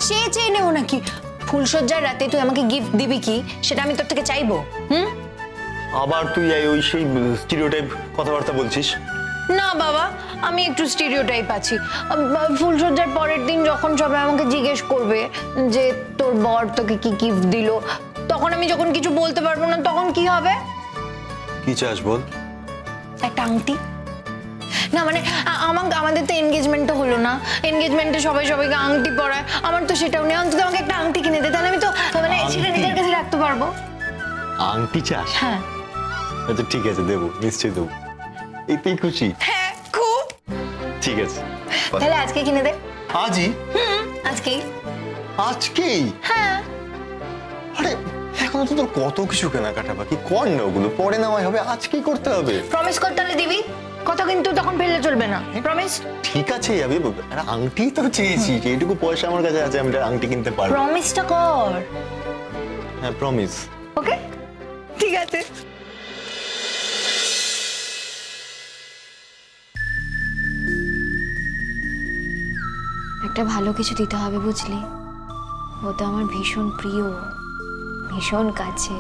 চেয়ে চেয়ে নেবো নাকি? ফুলসজ্জার রাতে তুই আমাকে গিফট দিবি কি সেটা আমি তোর থেকে চাইবো? আবার তুই ওই সেই স্টিরিওটাইপ কথাবার্তা বলছিস? না বাবা, আমি একটু স্টিরিওটাইপ আছি। ফুলসজ্জার পরের দিন যখন সবাই আমাকে জিজ্ঞেস করবে যে তোর বর তোকে কি গিফট দিল, তখন আমি যখন কিছু বলতে পারবো না, তখন কি হবে? কি চাস বল? একটা আংটি। না মানে আমাদের তো এনগেজমেন্টও হলো না, এনগেজমেন্টে সবাই সবাইকে আংটি পরায়, আমার তো সেটাও নেই। অন্তত আমাকে একটা আংটি কিনে দে, তাহলে আমি তো মানে সেটা নিজের কাছে রাখতে পারবো। আংটি চাস? হ্যাঁ। আচ্ছা ঠিক আছে, দেবো, নিশ্চয়ই দেবো। এতেই খুশি? হ্যাঁ খুব। ঠিক আছে, তাহলে আজকে কিনে দে। আজই? আজকেই। আজকেই? হ্যাঁ। আরে এখন তো তোর কত কিছু কেনাকাটা বাকি, কর না ওগুলো, পরে নেওয়াই হবে, আজকেই করতে হবে। প্রমিস কর তাহলে দিবি, কথা কিন্তু তখন ফেললে চলবে না। প্রমিস? ঠিক আছে, আমি আরে আংটি তো চেয়েছি, এইটুকু পয়সা আমার কাছে আছে, আমি আংটি কিনতে পারবো। প্রমিসটা কর। হ্যাঁ প্রমিস। ওকে ঠিক আছে। একটা ভালো কিছু দিতে হবে বুঝলি, ও তো আমার ভীষণ প্রিয়, ভীষণ কাছে।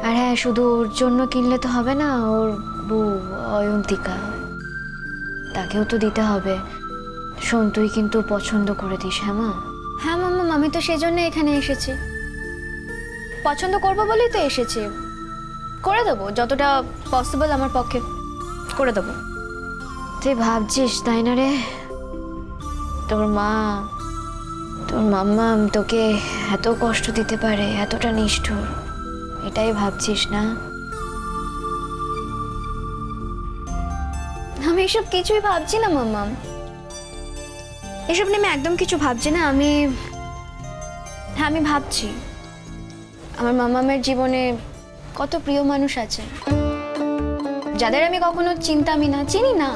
আর হ্যাঁ, শুধু ওর জন্য কিনলে তো হবে না, ওর বউ অয়ন্তিকা, তাকেও তো দিতে হবে। শোন, তুই কিন্তু পছন্দ করে দিস। হ্যাঁ মা? হ্যাঁ মাম্মা, আমি তো সেজন্য এখানে এসেছি, পছন্দ করবো বলেই তো এসেছি। করে দেবো, যতটা পসিবল আমার পক্ষে করে দেবো। তুই ভাবছিস তাই না রে, তোর মা, তোর মাম্মা তোকে এত কষ্ট দিতে পারে, এতটা নিষ্ঠুর, এটাই ভাবছিস না? আমি এসব কিছুই ভাবছি না মাম্মা, এসব নিয়ে আমি একদম কিছু ভাবছি না। আমি ভাবছি আমার মামামের জীবনে কত প্রিয় মানুষ আছে, যাদের আমি কখনো চিনতামই না, চিনি না।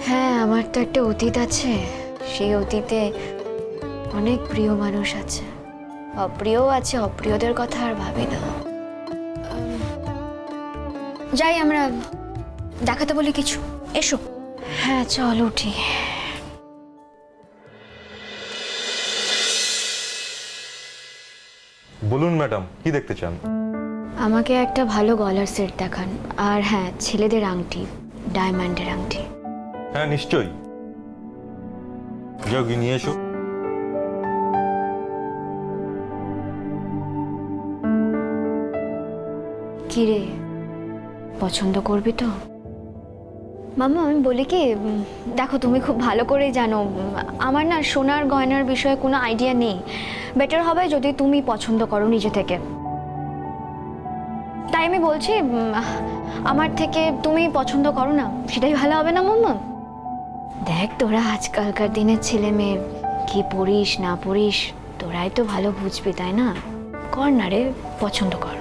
হ্যাঁ, আমার তো একটা অতীত আছে, সেই অতীতে অনেক প্রিয় মানুষ আছে, অপ্রিয়ও আছে, অপ্রিয়দের কথা আর ভাবি না। যাই, আমরা দেখাতে বলি কিছু, এসো। হ্যাঁ চল উঠি। বলুন ম্যাডাম, কি দেখতে চান? আমাকে একটা ভালো গলার সেট দেখান, আর হ্যাঁ ছেলেদের আংটি, ডায়মন্ডের আংটি। হ্যাঁ নিশ্চয়ই, যাও গিয়ে নিয়ে এসো। কি রে, পছন্দ করবি তো? মাম্মা আমি বলি কি, দেখো তুমি খুব ভালো করেই জানো আমার না সোনার গয়নার বিষয়ে কোনো আইডিয়া নেই। বেটার হবে যদি তুমি পছন্দ করো নিজে থেকে। তাই আমি বলছি আমার থেকে তুমি পছন্দ করো না, সেটাই ভালো হবে না মাম্মা? দেখ তোরা আজকালকার দিনের ছেলে মেয়ে, কি পড়িস না পড়িস তোরাই তো ভালো বুঝবি, তাই না? কর না রে, পছন্দ কর।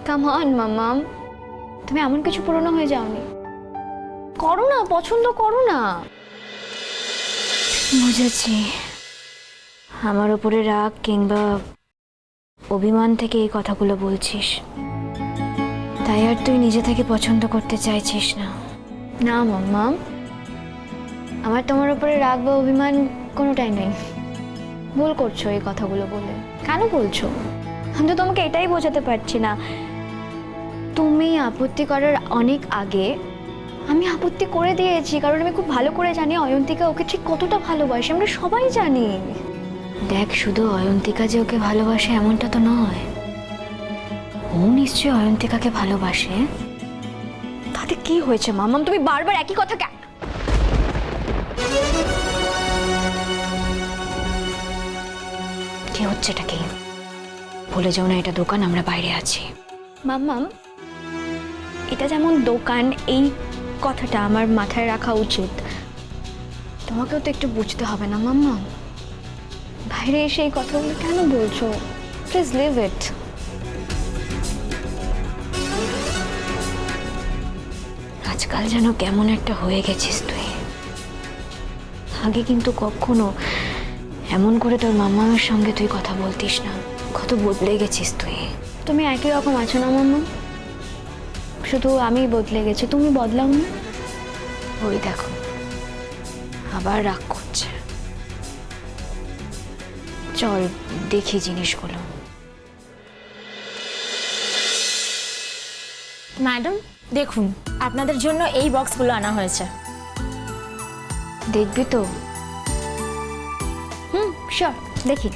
কাম অন মাম্মা, তুমি এমন কিছু পুরনো হয়ে যাওনি, করো না, পছন্দ করো না। বুঝেছি, আমার উপরে রাগ কিংবা অভিমান থেকে এই কথাগুলো বলছিস, তাই আর তুই নিজে থেকে পছন্দ করতে চাইছিস না। না মাম্মা, আমার তোমার উপরে রাগ বা অভিমান কোনোটাই নেই। ভুল করছো এই কথাগুলো বলে। কেন বলছো? আমি তো তোমাকে এটাই বোঝাতে পারছি না। তুমি আপত্তি করার অনেক আগে আমি আপত্তি করে দিয়েছি, কারণ আমি খুব ভালো করে জানি অয়ন্তিকা ওকে ঠিক কতটা ভালোবাসে, আমরা সবাই জানি। দেখ, শুধু অয়ন্তিকা যে ওকে ভালোবাসে এমনটা তো নয়, ও নিশ্চয়ই অয়ন্তিকাকে ভালোবাসে। তাতে কি হয়েছে মামাম, তুমি বারবার একই কথা কেন? কি হচ্ছে এটা? কি ভুলে যাও না, এটা দোকান, আমরা বাইরে আছি। মাম্মাম, এটা যেমন দোকান, এই কথাটা আমার মাথায় রাখা উচিত। তোমাকেও তো একটু বুঝতে হবে না মাম্মা? বাইরে এসে এই কথাগুলো কেন বলছো? Please leave it. আজকাল যেন কেমন একটা হয়ে গেছিস তুই। আগে কিন্তু কখনো এমন করে তোর মাম্মামের সঙ্গে তুই কথা বলতিস না। কত বদলে গেছিস তুই। তুমি একই রকম আছো না মাম্মা? শুধু আমি বদলে গেছি, তুমি বদলাও না। ওই দেখো আবার রাগ করছে। চল দেখি জিনিসগুলো। ম্যাডাম দেখুন, আপনাদের জন্য এই বক্সগুলো আনা হয়েছে। দেখবি তো? শিওর, দেখি।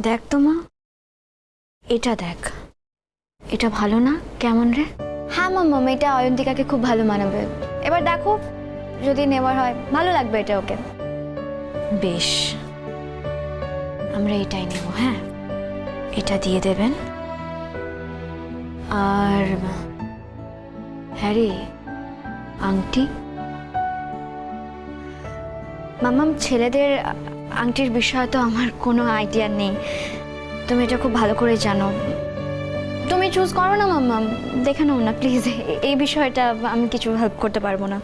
দেখ তো মা, এটা দেখ, এটা ভালো না? কেমন রে? হ্যাঁ মাম্মা, এটা অয়ন্তিকাকে খুব ভালো মানাবে। এবার দেখো যদি নেওয়ার হয়, ভালো লাগবে এটা ওকে। বেশ, আমরা এটাই নেব। হ্যাঁ, এটা দিয়ে দেবেন। আর হ্যাঁ রে, আংটি। মাম্মাম, ছেলেদের আংটির বিষয়ে তো আমার কোনো আইডিয়া নেই, তুমি এটা খুব ভালো করে জানো। তুমি চুজ করো না মাম্মাম, দেখে নাও না প্লিজ। এই বিষয়টা আমি কিছু হেল্প করতে পারবো না।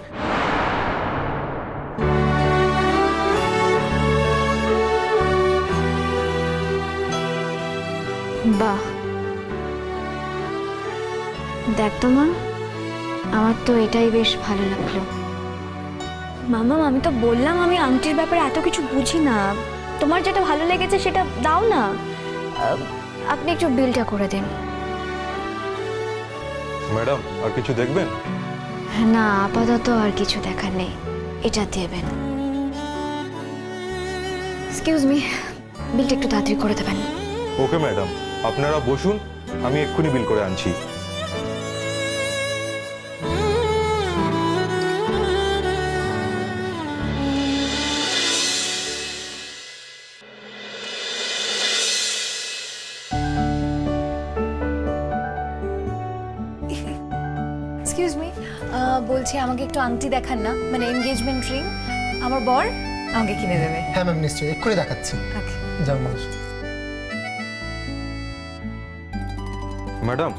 বাহ, দেখ তো মা, আমার তো এটাই বেশ ভালো লাগলো। মামাম, আমি তো বললাম আমি আংটির ব্যাপারে এত কিছু বুঝি না। তোমার যেটা ভালো লেগেছে সেটা দাও না। আপনি একটু বিলটা করে দিন। ম্যাডাম আর কিছু দেখবেন? না, আপাতত আর কিছু দেখার নেই, এটা দেবেন। এক্সকিউজ মি, বিলটা একটু তাড়াতাড়ি করে দেবেন। ওকে ম্যাডাম, আপনারা বসুন, আমি এক্ষুনি বিল করে আনছি। এক্সকিউজ মি, বলছি আমাকে একটু আংটি দেখান না, মানে এনগেজমেন্ট রিং। আমার বর আমাকে কিনে দেবে। হ্যাঁ ম্যাম, নিশ্চয়ই এক্ষুনি দেখাচ্ছি। ওকে। যাও মানুষ। ম্যাডাম,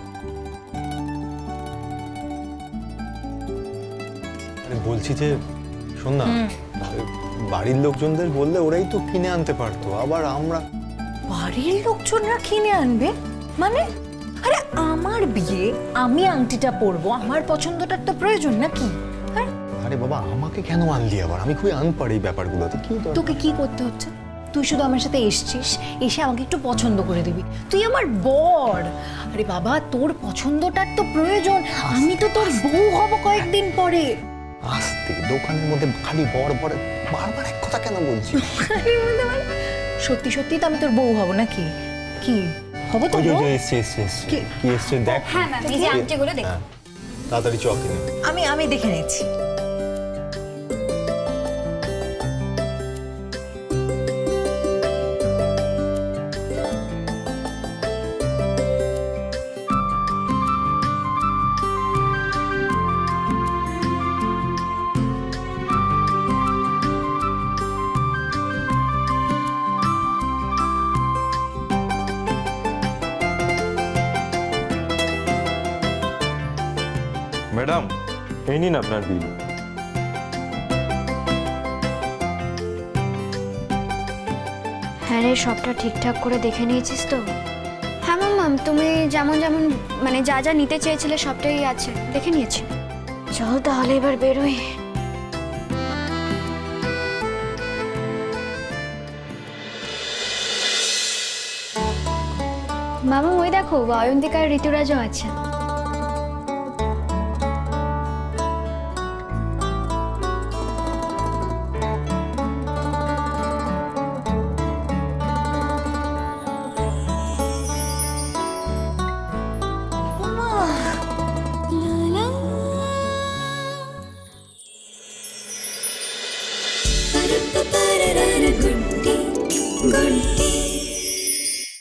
বলছি যে শোন না, বাড়ির লোকজনদের বললে ওরাই তো কিনে আনতে পারতো, আবার আমরা। বাড়ির লোকজনরা কিনে আনবে মানে? আরে আমার বিয়ে, আমি আংটিটা পরবো, আমার পছন্দটার তো প্রয়োজন নাকি? আরে বাবা, আমাকে কেন আনলি আবার? আমি খুবই আনপাড়ি এই ব্যাপারগুলোতে। কি দরকার? তোকে কি করতে হচ্ছে? তুই শুধু আমার সাথে এসছিস, এসে আমাকে একটু পছন্দ করে দিবি। তুই আমার বর। আরে বাবা, তোর পছন্দটার তো প্রয়োজন। আমি তো তোর বউ হব কয়েকদিন পরে। আস্তে, দোকানের মধ্যে খালি বর বর, বারবার এক কথা কেন বলছিস? সত্যি সত্যি তো আমি তোর বউ হব নাকি? কি হব তো? বউ? কি এসছে দেখ। হ্যাঁ ম্যাম, এই যে আংটিগুলো দেখুন। হ্যাঁ, তাড়াতাড়ি চল কিনে। আমি দেখে নিচ্ছি। ম্যাডাম এই নিন আপনার বিল। হ্যাঁ রে, সবটা ঠিকঠাক করে দেখে নিয়েছিস তো? হ্যাঁ মাম্মাম, তুমি যেমন যেমন মানে যা যা নিতে চেয়েছিলে সবটাই আছে, দেখে নিয়েছি। চল তাহলে এবার বেরোই। মামা, ওই দেখো অয়ন্তিকার ঋতুরাজও আছে।